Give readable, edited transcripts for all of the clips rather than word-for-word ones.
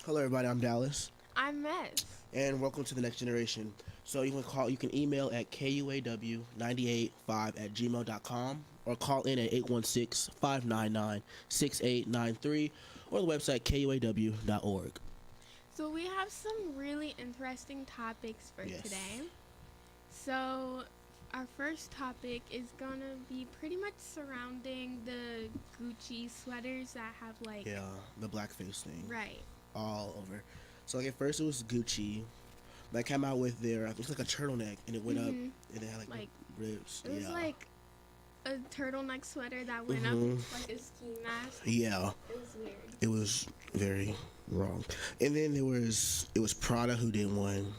Hello, everybody. I'm Dallas, I'm Mez. and welcome to the next generation. So you can email at kuaw985@gmail.com or call in at 816-599-6893 or the website kuaw.org. So we have some really interesting topics for Yes. today. So our first topic is gonna be pretty much surrounding the Gucci sweaters that have Yeah, the blackface thing right. all over. So like at first it was Gucci. They came out with their, I think it's like a turtleneck, and it went up, and it had like ribs. It was Yeah. like a turtleneck sweater that went up like a ski mask. Yeah. It was weird. It was very wrong. And then it was Prada who did one.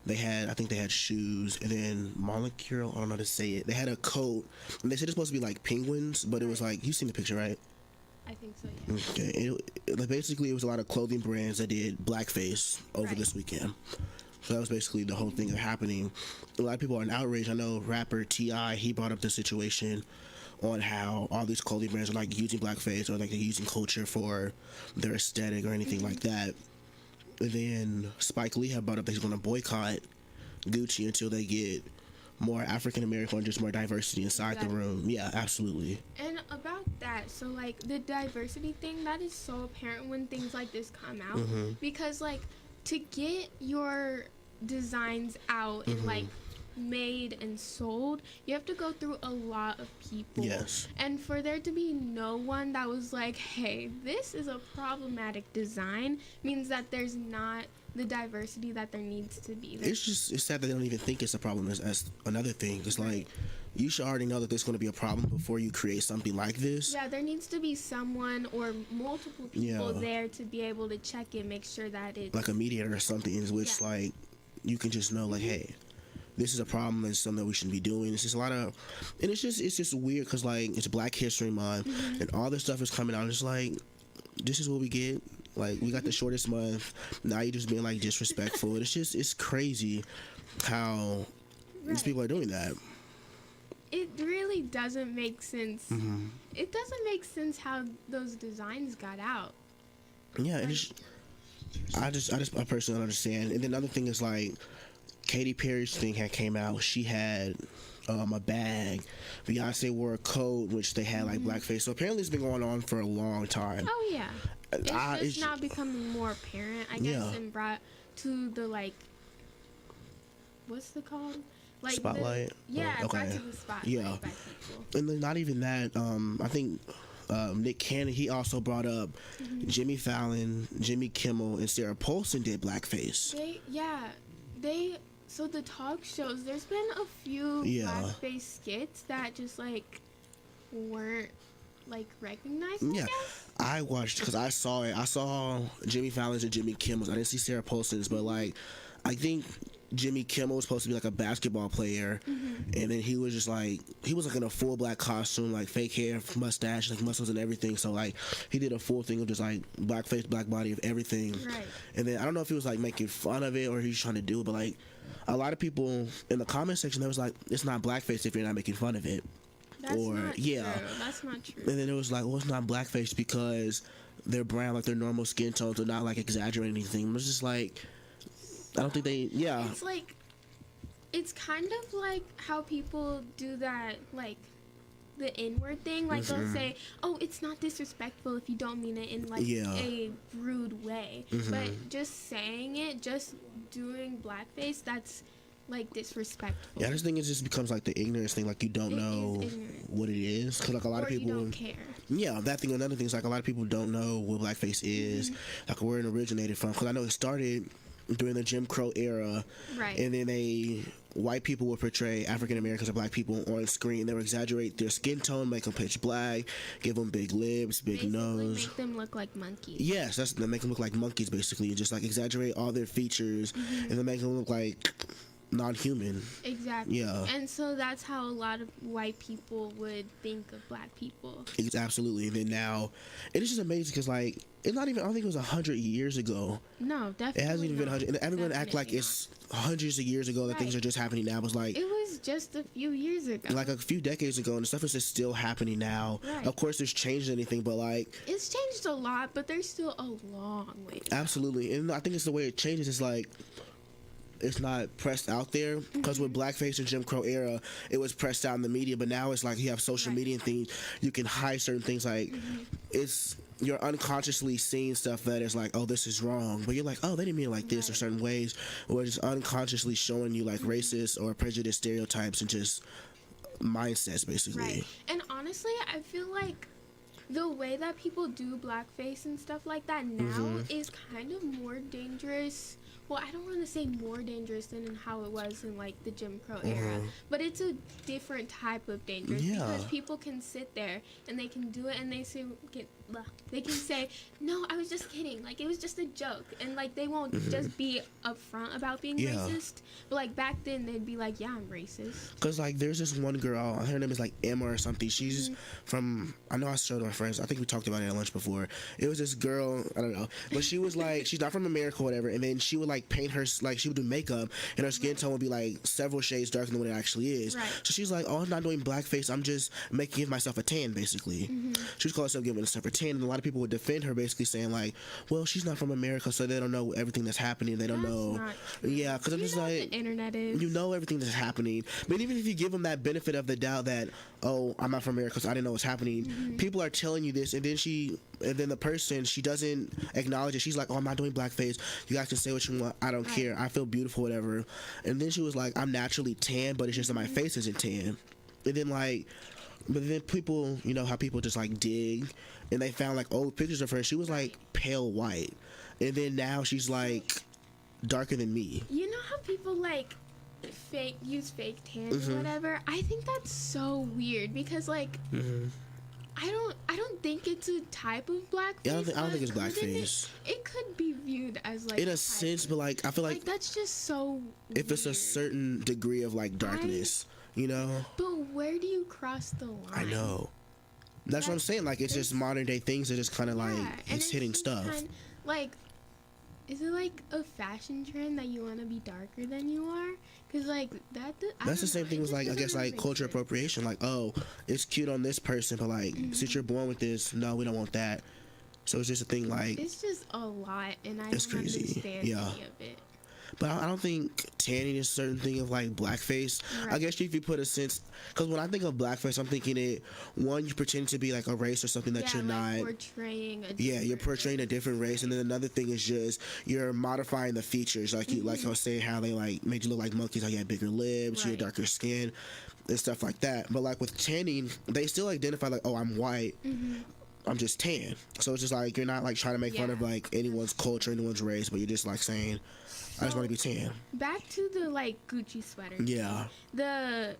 They had, I think they had shoes, and then Molecule, I don't know how to say it. They had a coat, and they said it's supposed to be like penguins, but it was like, you've seen the picture, right? I think so, yeah. Okay. Basically, it was a lot of clothing brands that did blackface over Right. this weekend. So that was basically the whole thing happening. A lot of people are in outrage. I know rapper T.I., he brought up the situation on how all these clothing brands are like using blackface or like they're using culture for their aesthetic or anything like that. And then Spike Lee had brought up that he's going to boycott Gucci until they get more African American or just more diversity inside the room. Yeah, absolutely. And about that, so like the diversity thing, that is so apparent when things like this come out, because like to get your designs out and like made and sold, you have to go through a lot of people. Yes. And for there to be no one that was like, hey, this is a problematic design, means that there's not the diversity that there needs to be. It's sad that they don't even think it's a problem as another thing. It's like, you should already know that there's going to be a problem before you create something like this. Yeah, there needs to be someone or multiple people there to be able to check it, make sure that it's like a mediator or something, in which like you can just know like, hey, this is a problem and something that we shouldn't be doing. It's just a lot of, and it's just weird because like it's Black History Month and all this stuff is coming out. It's like, this is what we get. Like, we got the shortest month. Now you're just being like disrespectful. It's crazy how these people are doing that. It really doesn't make sense. It doesn't make sense how those designs got out. Yeah, and I personally don't understand. And then another thing is like, Katy Perry's thing had came out. She had a bag. Beyonce wore a coat, which they had like blackface. So apparently it's been going on for a long time. Oh yeah, it's just now becoming more apparent, I guess, and brought to the like, what's it called? Like spotlight. Brought to the spotlight. Yeah, by people. and then not even that. I think Nick Cannon, he also brought up Jimmy Fallon, Jimmy Kimmel, and Sarah Paulson did blackface. So the talk shows, there's been a few blackface skits that just like weren't like recognized. I guess? I watched because I saw it. I saw Jimmy Fallon's and Jimmy Kimmel's. I didn't see Sarah Paulson's, but like I think Jimmy Kimmel was supposed to be like a basketball player, and then he was just like, he was like in a full black costume, like fake hair, mustache, like muscles and everything. So like he did a full thing of just like blackface, black body of everything. Right. And then I don't know if he was like making fun of it or he was trying to do it, but like a lot of people in the comment section, they was like, it's not blackface if you're not making fun of it. That's not true. That's not true. And then it was like, well, it's not blackface because they're brown, like their normal skin tones, they're not like exaggerating anything. It was just like, I don't think they, It's like, it's kind of like how people do that, like, the N-word thing. Like, they'll say, oh, it's not disrespectful if you don't mean it in, like, a rude way. But just saying it, just doing blackface, that's, like, disrespectful. Yeah, I just think it just becomes, like, the ignorance thing. Like, you don't know what it is. Because, like, a lot of people... you don't care. Yeah, that thing. Another thing is, like, a lot of people don't know what blackface is. Like, where it originated from. Because I know it started during the Jim Crow era, right? And then white people would portray African Americans or black people on screen. They would exaggerate their skin tone, make them pitch black, give them big lips, big nose, make them look like monkeys. Yes, they make them look like monkeys basically, and just like exaggerate all their features, and then make them look like non-human. Exactly. Yeah. And so that's how a lot of white people would think of black people. It's absolutely. And then now, and it's just amazing because like it's not even. I don't think it was 100 years ago. No, definitely. It hasn't even been 100. And everyone act like Definitely it's hundreds of years ago that things are just happening now. It was like it was just a few years ago. like a few decades ago, and the stuff is just still happening now. Right. Of course, there's changed anything, but like It's changed a lot, but there's still a long way to go. absolutely. And I think it's the way it changes. It's like it's not pressed out there because with blackface and Jim Crow era, it was pressed out in the media. But now it's like you have social media and things. You can hide certain things. Like it's you're unconsciously seeing stuff that is like, oh, this is wrong, but you're like, oh, they didn't mean it like this or certain ways, or just unconsciously showing you like racist or prejudiced stereotypes and just mindsets basically. Right. And honestly, I feel like the way that people do blackface and stuff like that now is kind of more dangerous. Well, I don't want to say more dangerous than in how it was in like the Jim Crow era, but it's a different type of dangerous because people can sit there and they can do it and they can say, no, I was just kidding, like it was just a joke, and like they won't just be upfront about being racist. But like back then they'd be like, yeah, I'm racist. Because like there's this one girl, her name is like Emma or something. She's from, I know I showed my friends, I think we talked about it at lunch before. It was this girl, I don't know, but she was like, she's not from America or whatever, and then she would like paint her, like she would do makeup and her skin tone would be like several shades darker than what it actually is. So she's like, oh, I'm not doing blackface, I'm just give myself a tan basically. She was calling herself giving herself a tan, and a lot of people would defend her basically saying like, well, she's not from America, so they don't know everything that's happening, they don't know. Yeah, because I'm just like, the internet is, you know everything that's happening, but even if you give them that benefit of the doubt that, oh, I'm not from America so I didn't know what's happening, people are telling you this, and then the person, she doesn't acknowledge it. She's like, oh, I'm not doing blackface, you guys can say what you want, I don't care, I feel beautiful, whatever. And then she was like, I'm naturally tan, but it's just that my face isn't tan. And then like, but then people, you know how people just like dig, and they found like old pictures of her, she was like pale white, and then now she's like darker than me. You know how people like use fake tan or whatever? I think that's so weird because like I don't think it's a type of blackface. Yeah, I don't think it's blackface. It could be viewed as like in a sense, but like I feel like that's just so if it's a certain degree of like darkness, you know. But where do you cross the line? I know. That's what I'm saying. Like it's just modern day things that just kind of like it's hitting stuff. Like, is it like a fashion trend that you want to be darker than you are? Because like that's the same thing as like I guess like culture appropriation. Like, oh, it's cute on this person, but like since you're born with this, no, we don't want that. So it's just a thing like it's just a lot, and I it's don't crazy. understand any of it. But I don't think tanning is a certain thing of like blackface. I guess if you put a sense, because when I think of blackface, I'm thinking it, one, you pretend to be like a race or something that you're like not. Portraying a you're portraying a different race, and then another thing is just you're modifying the features. Like you, like I was saying, how they like made you look like monkeys, how you had bigger lips, you had darker skin, and stuff like that. But like with tanning, they still identify like, oh, I'm white. I'm just tan. So it's just like you're not like trying to make fun of like anyone's culture, anyone's race, but you're just like saying, I just want to be tan. Back to the like Gucci sweater. Yeah. The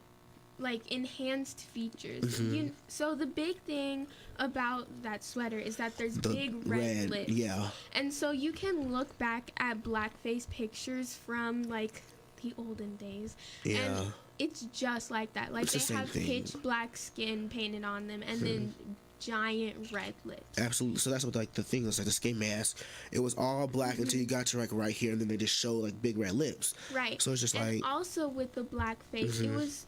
like enhanced features. So the big thing about that sweater is that there's big red lips. Yeah. And so you can look back at blackface pictures from like the olden days. Yeah. And it's just like that. Like they have pitch black skin painted on them, and then giant red lips. Absolutely. So that's what like the thing was, like the skin mask, it was all black until you got to like right here, and then they just show like big red lips. Right. So it's just and like also with the blackface, it was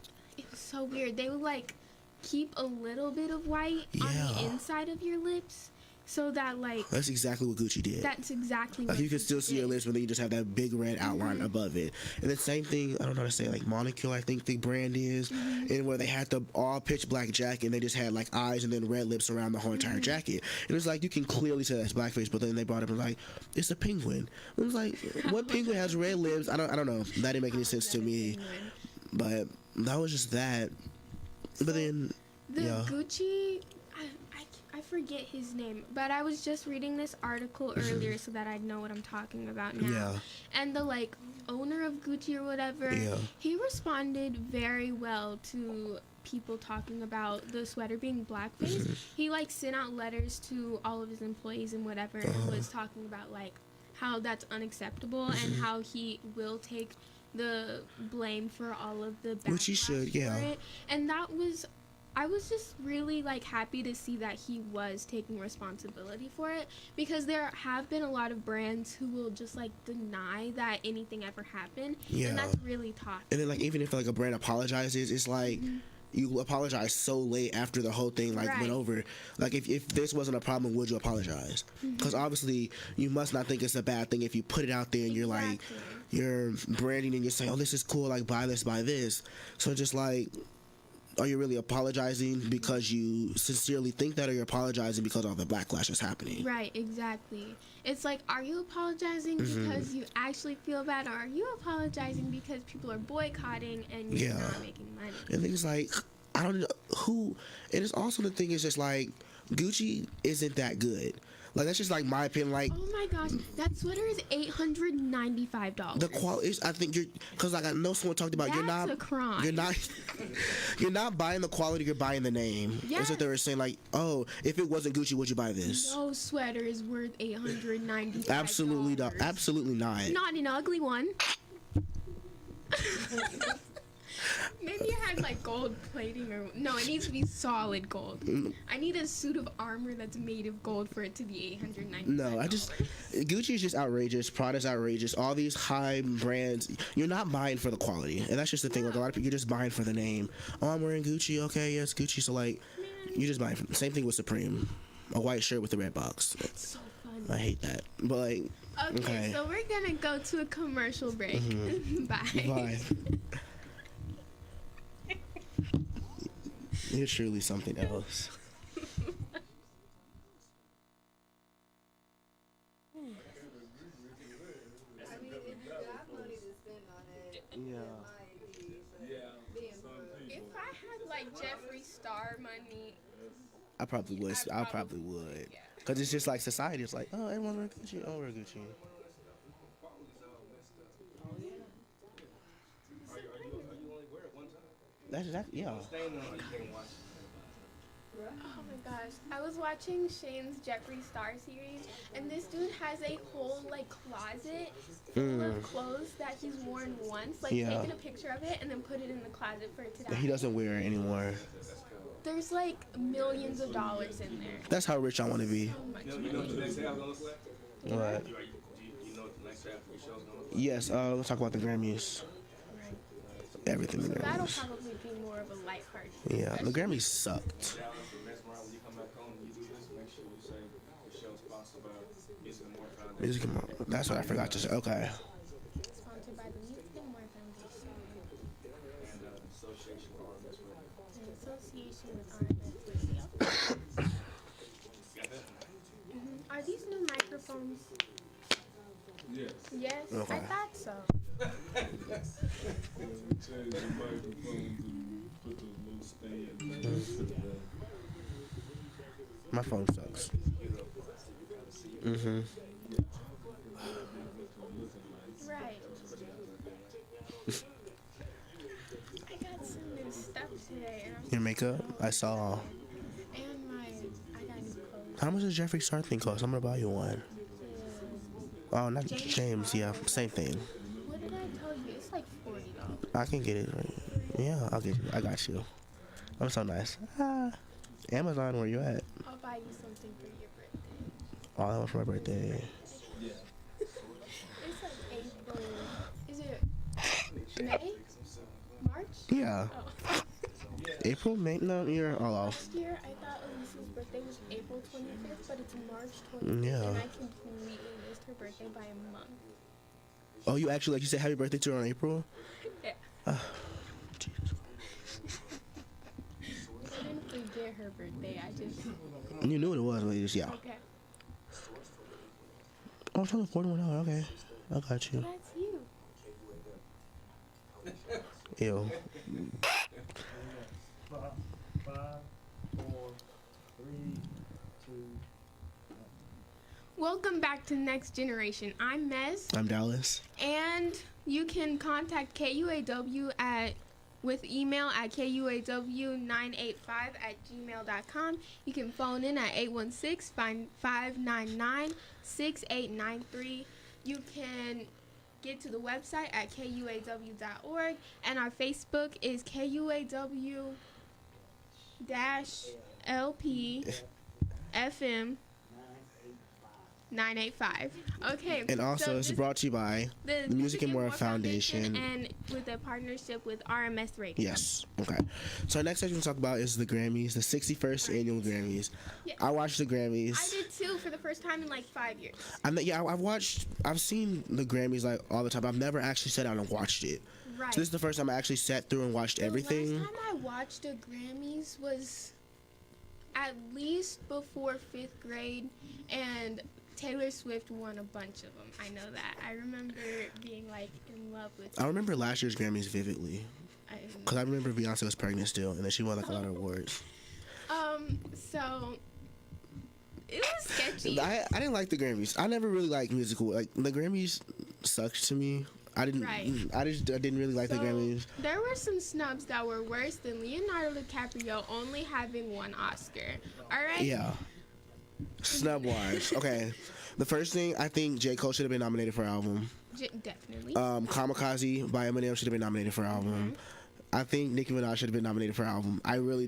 so weird. They would like keep a little bit of white on the inside of your lips, so that like that's exactly what Gucci did. That's exactly like what you can still see your lips, but then you just have that big red outline above it. And the same thing, I don't know how to say, like Monocle, I think the brand is, and where they had the all pitch black jacket, and they just had like eyes and then red lips around the whole entire jacket. And it was like you can clearly tell that's blackface, but then they brought up and like it's a penguin. It was like, what penguin has red lips? I don't know. That didn't make any sense to me. But that was just that. But then the Gucci, I forget his name, but I was just reading this article earlier so that I'd know what I'm talking about now. Yeah. And the like owner of Gucci or whatever, he responded very well to people talking about the sweater being blackface. He like sent out letters to all of his employees and whatever, and was talking about like how that's unacceptable and how he will take the blame for all of the backlash Which he should, yeah. for it. And I was just really like happy to see that he was taking responsibility for it, because there have been a lot of brands who will just like deny that anything ever happened, and that's really tough. And then like even if like a brand apologizes, it's like you apologize so late after the whole thing like went over. Like if this wasn't a problem, would you apologize? Because obviously you must not think it's a bad thing if you put it out there and you're like you're branding and you're saying, oh, this is cool, like buy this. So just like, are you really apologizing because you sincerely think that, or you're apologizing because all the backlash is happening? Right, exactly. It's like, are you apologizing because you actually feel bad, or are you apologizing because people are boycotting and you're not making money? And things like, I don't know who, and it's also the thing is just like, Gucci isn't that good. Like, that's just like my opinion. Like, oh my gosh, that sweater is $895. The quality is, I think you're, because like I know someone talked about, that's a crime. You're not buying the quality, you're buying the name. Yes. Is what they were saying. Like, oh, if it wasn't Gucci, would you buy this? No sweater is worth $895. Absolutely not. Absolutely not. Not an ugly one. Maybe it had like gold plating, or no, it needs to be solid gold. I need a suit of armor that's made of gold for it to be $895. No, Gucci is just outrageous. Prada's outrageous. All these high brands, you're not buying for the quality, and that's just the thing. Like a lot of people, you're just buying for the name. Oh, I'm wearing Gucci. Okay, yes, Gucci. So like, you're just buying. Same thing with Supreme, a white shirt with a red box. That's so funny. I hate that, but like. Okay, so we're gonna go to a commercial break. Bye. Bye. You're truly something else. If I had like Jeffree Star money, I probably would. Because it's just like society. It's like, oh, everyone's wearing Gucci. Oh, we're Gucci. That's exactly, yeah. Oh my gosh, I was watching Shane's Jeffree Star series, and this dude has a whole like closet full of clothes that he's worn once, like taking a picture of it and then put it in the closet for today. He doesn't wear it anymore. There's like millions of dollars in there. That's how rich I want to be. So much You know what the next half gonna look like? What? Do you know what the next half of your show's gonna look like? Yes, let's talk about the Grammys. Everything the That'll Grammys. probably be more of a lighthearted. Yeah, the Grammys sucked. Dallas, the next round when you come back home and you do this, make sure you say the show's sponsored by Music and More Foundation. Music and More. That's what I forgot to say. Okay. Sponsored by the Music and More Foundation. And association with RMS Radio. In association with RMS Radio. Got that? Are these new microphones? Yes. Yes, Okay. I thought so. We changed the microphones and put the little stand. My phone sucks. Mm-hmm. Right. I got some new stuff today, and Your makeup? I saw. I got new clothes. How much does Jeffree Star thing cost? I'm gonna buy you one. Oh, not James. Yeah, same thing. What did I tell you? It's like $40. I can get it. Right. Yeah, I'll get you. I got you. I'm so nice. Ah, Amazon, where you at? I'll buy you something for your birthday. Oh, that was for my birthday. It's like April. Is it May? March? Yeah. Oh. April, May? No, you're all off. Last year, I thought Elisa's birthday was April 25th, but it's March 25th. Yeah. And I completely missed her birthday by a month. Oh, you actually, like you said, happy birthday to her in April? Yeah. Jesus. I didn't forget her birthday. I just. You knew what it was, but you just, yeah. Okay. Oh, it's only $41. Okay. I got you. That's you. Ew. 5, 4, 3, 2. Welcome back to Next Generation. I'm Mez, I'm Dallas. and you can contact KUAW with email at kuaw985@gmail.com. You can phone in at 816-599-6893. You can get to the website at kuaw.org, and our Facebook is KUAW-LP FM 985. Okay. And also, it's brought to you by the Music and More Foundation. And with a partnership with RMS Radio. Yes. Okay. So our next section to talk about is the Grammys, the 61st annual Grammys. Yeah. I watched the Grammys. I did too, for the first time in like 5 years. I've seen the Grammys like all the time. I've never actually sat down and watched it. Right. So this is the first time I actually sat through and watched everything. The last time I watched the Grammys was at least before 5th grade, and Taylor Swift won a bunch of them. I know that. I remember being like in love with. I remember last year's Grammys vividly because I remember Beyonce was pregnant still, and then she won like a lot of awards. So it was sketchy. I didn't like the Grammys. I never really liked musical. Like the Grammys sucked to me. I didn't. Right. I didn't really like the Grammys. There were some snubs that were worse than Leonardo DiCaprio only having one Oscar. All right. Yeah. Snub wise. Okay. The first thing, I think J. Cole should have been nominated for album. Definitely. Kamikaze by Eminem should have been nominated for album. I think Nicki Minaj should have been nominated for album.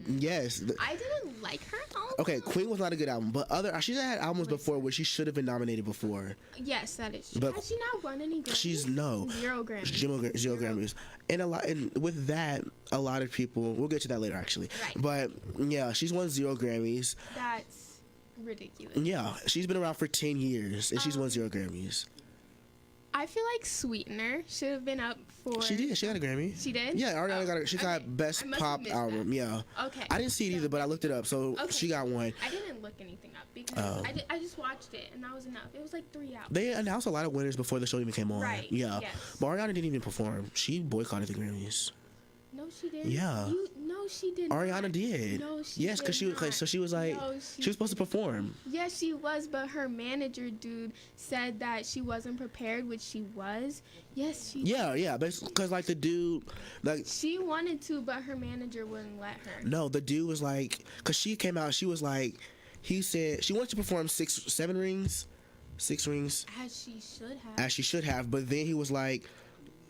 Yes. I didn't like her album. Okay, Queen was not a good album, but she's had albums before where she should have been nominated before. Yes, that is true. But has she not won any Grammys? Zero Grammys. Zero Grammys. And with that, a lot of people. We'll get to that later, actually. Right. But yeah, she's won 0 Grammys. That's ridiculous. Yeah, she's been around for 10 years, and she's won 0 Grammys. I feel like Sweetener should have been up for. She did. She got a Grammy. She did? Yeah, Ariana got Best I must Pop have missed Album. that. Yeah. Okay. I didn't see it either, but I looked it up, so Okay. she got one. I didn't look anything up because I just watched it and that was enough. It was like 3 hours. They announced a lot of winners before the show even came on. Right, Yeah. yes. But Ariana didn't even perform. She boycotted the Grammys. No, she didn't. Yeah. No, she did Ariana not. did. No, she Yes, because did not. she was like, No, she was supposed to perform. Yes, she was, but her manager dude said that she wasn't prepared, which she was. Yes, she. Yeah, because like the dude, like She wanted to, but her manager wouldn't let her. no, the dude was like, because she came out, she was like, he said she wanted to perform 6 rings, As she should have. as she should have, but then he was like.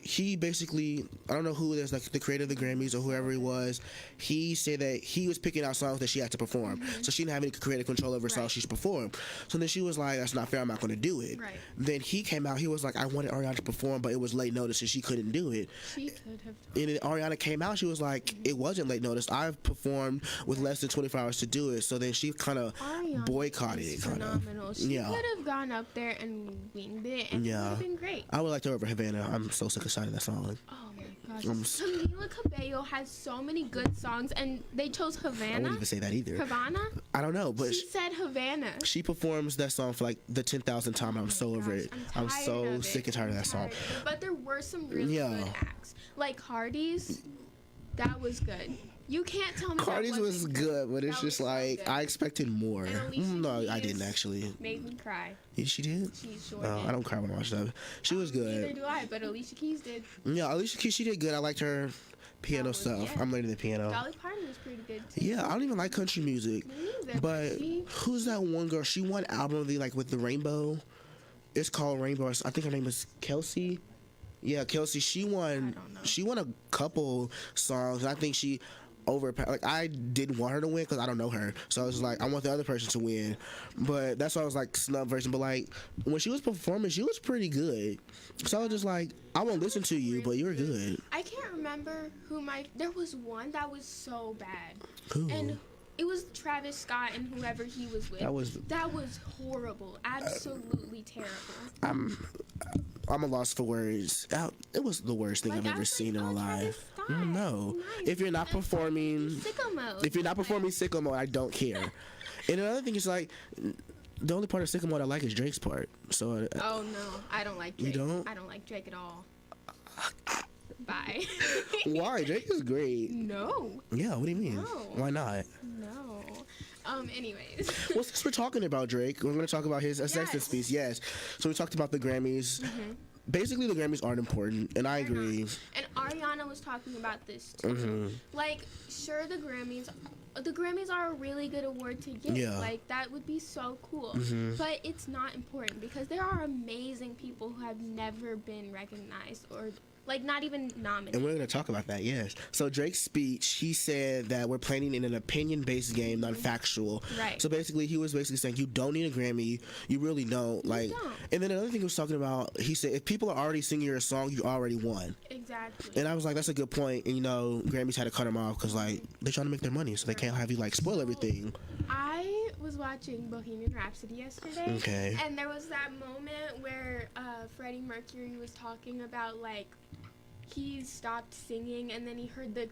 He basically, I don't know who it is, like the creator of the Grammys or whoever he was, he said that he was picking out songs that she had to perform. So she didn't have any creative control over songs she should perform. So then she was like, that's not fair, I'm not going to do it. Right. Then he came out, he was like, I wanted Ariana to perform, but it was late notice and she couldn't do it. She could have. And then Ariana came out, she was like, it wasn't late notice. I've performed with less than 24 hours to do it. So then she kind of boycotted it. Phenomenal. She Yeah. could have gone up there and winged it, and it would Yeah. have been great. I would like to over Havana. I'm so sick of signing that song. Oh my gosh. Camila Cabello has so many good songs, and they chose I wouldn't Havana. even say that either. Havana? I don't know, but She said Havana. she performs that song for like the 10,000th time. I'm so over it. I'm tired so of it. sick and tired of that song. Tired of it. But there were some really Yeah. good acts. Like Cardi's, that was good. You can't tell me Cardi's that was wasn't good, but it's That was just so like good. I expected more. And Alicia No, I Keys didn't actually. Made me cry. She did? She sure No, did. I don't cry when I watch that. She was Neither good. do I, but Alicia Keys did. Yeah, Alicia Keys, she did good. I liked her piano was- stuff. yeah. I'm learning the piano. Dolly Parton was pretty good too. Yeah, I don't even like country music. Me neither, But she, who's that one girl? She won album of the like with the rainbow. It's called Rainbow. I think her name is Kelsey. Yeah, Kelsey. She won. I don't know. She won a couple songs. I think she like I didn't want her to win because I don't know her. So I was like, I want the other person to win. But that's why I was like snub version. But like when she was performing, she was pretty good. So I was just like, I won't listen to you, but you're good. I can't remember who there was one that was so bad. Who? And it was Travis Scott and whoever he was with. That was horrible. Absolutely terrible. I'm a loss for words. It was the worst thing I've ever seen in my life. No, if you're not performing, Sicko mode. if you're not performing sicko mode, I don't care. And another thing is like, the only part of sicko mode I like is Drake's part. So. Oh no, I don't like Drake. You don't? I don't like Drake at all. Bye. Why? Drake is great. No. Yeah. What do you mean? No. Why not? No. Anyways. Well, since we're talking about Drake, we're going to talk about his acceptance Yes. speech. Yes. So we talked about the Grammys. basically the Grammys aren't important, and I agree. And Ariana was talking about this too. Like, sure, the Grammys are a really good award to get. Yeah. Like, that would be so cool. But it's not important because there are amazing people who have never been recognized or, like, not even nominated. And we're going to talk about that, yes. So Drake's speech, he said that we're playing in an opinion-based game, not factual. Right. So basically, he was basically saying you don't need a Grammy. You really don't. Like, don't. And then another thing he was talking about, he said if people are already singing your song, you already won. Exactly. And I was like, that's a good point. And, you know, Grammys had to cut him off because, like, they're trying to make their money, so they can't have you, like, spoil everything. I was watching Bohemian Rhapsody yesterday. Okay. And there was that moment where Freddie Mercury was talking about, like, he stopped singing and then he heard the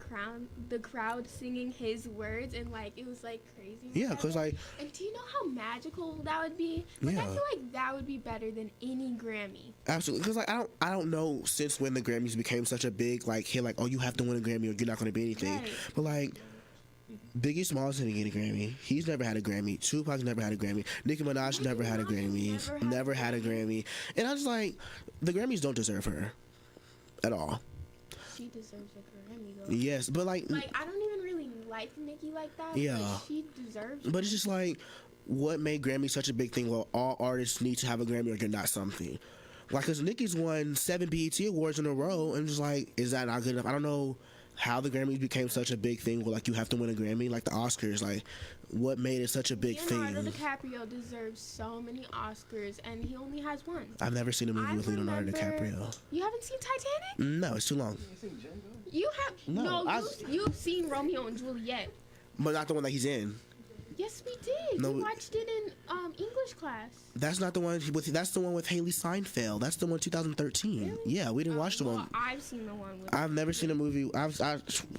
crowd singing his words, and, like, it was, like, crazy. Yeah, because, like... And do you know how magical that would be? Like, Yeah. I feel like that would be better than any Grammy. Absolutely, because like I don't know since when the Grammys became such a big like hit, like, oh, you have to win a Grammy or you're not going to be anything. Right. But like Biggie Smalls didn't get a Grammy. He's never had a Grammy. Tupac's never had a Grammy. Nicki Minaj never had a Grammy. Never had a Grammy. And I was like, the Grammys don't deserve her at all. She deserves a Grammy, though. Yes, but like I don't even really like Nicki like that. Yeah. But she deserves it. but it's just like, what made Grammy such a big thing? Well, all artists need to have a Grammy or you're not something. Like, because Nicki's won 7 BET Awards in a row, and just like, is that not good enough? I don't know how the Grammys became such a big thing where, like, you have to win a Grammy, like the Oscars. Like, what made it such a big Leonardo thing? DiCaprio deserves so many Oscars, and he only has one. I've never seen a movie I with Leonardo remember- DiCaprio. You haven't seen Titanic? No, it's too long. You have No, you've seen Romeo and Juliet. But not the one that he's in. Yes, we did. No, we watched it in English class. That's not the one with. That's the one with Haley Seinfeld. That's the one 2013. Really? Yeah, we didn't watch the Well, one. I've seen the one with. I've never seen a movie. I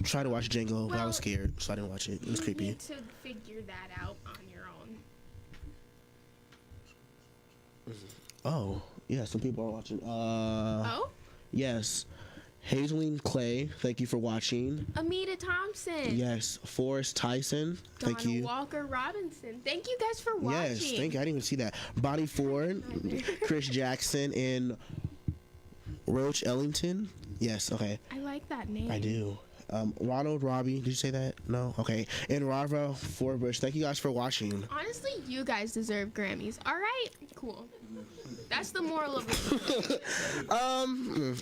tried to watch Django, but I Well, was scared, so I didn't watch it. It was You creepy. need to figure that out on your own. Oh, yeah, some people are watching. Oh, Yes. Hazeline Clay, thank you for watching. Amita Thompson. Yes. Forrest Tyson, thank Donna you. Walker Robinson. Thank you guys for watching. Yes, thank you. I didn't even see that. Bonnie Ford, Chris Jackson, and Roach Ellington. Yes, okay. I like that name. I do. Ronald Robbie, did you say that? No? Okay. And Rava Forbush, thank you guys for watching. Honestly, you guys deserve Grammys. All right, cool. That's the moral of it.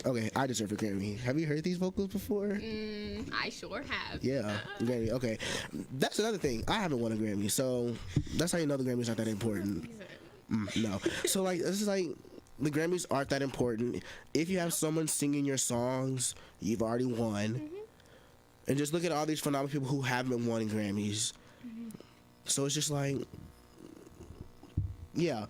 Okay, I deserve a Grammy. Have you heard these vocals before? I sure have. Yeah, Grammy. Okay, that's another thing. I haven't won a Grammy, so that's how you know the Grammys aren't that important. No, so like this is like the Grammys aren't that important. If you have someone singing your songs, you've already won. And just look at all these phenomenal people who haven't won Grammys. So it's just like, yeah.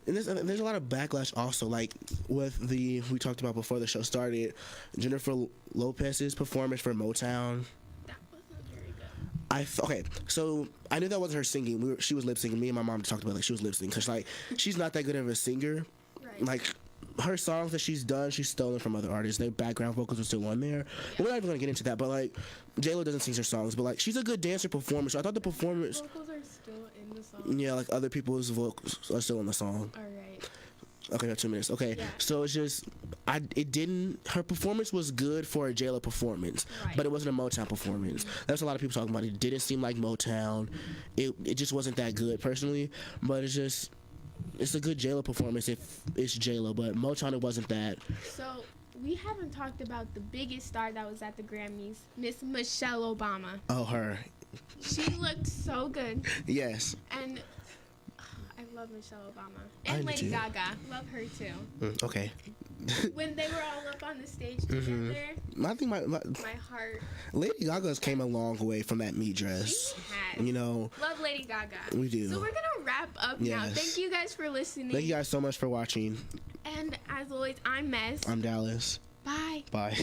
And there's a lot of backlash also, like with we talked about before the show started, Jennifer Lopez's performance for Motown. That wasn't very good. Okay, so I knew that wasn't her singing. She was lip syncing. Me and my mom talked about, like, she was lip syncing because, like, she's not that good of a singer. Right. Like, her songs that she's done, she's stolen from other artists. Their background vocals are still on there. But we're not even gonna get into that. But like, J-Lo doesn't sing her songs, but like, she's a good dancer performer. So I thought the performance, Vocals are still in the song. yeah, like other people's vocals are still in the song. All right. Okay, we have 2 minutes. Okay, Yeah. so it's just, her performance was good for a J-Lo performance, Right. but it wasn't a Motown performance. That's a lot of people talking about. It didn't seem like Motown. It just wasn't that good personally, but it's a good J-Lo performance if it's J-Lo, but Motown, it wasn't that. So we haven't talked about the biggest star that was at the Grammys, Miss Michelle Obama. Oh, her. She looked so good, Yes. and I love Michelle Obama I and do Lady too. Gaga. Love her too. Okay. When they were all up on the stage together, I think my my heart. Lady Gaga's came a long way from that meat dress. She has. You know, Love Lady Gaga. we do. So we're gonna wrap up now. Yes. Thank you guys for listening. Thank you guys so much for watching. And as always, I'm Mez. I'm Dallas. Bye. Bye.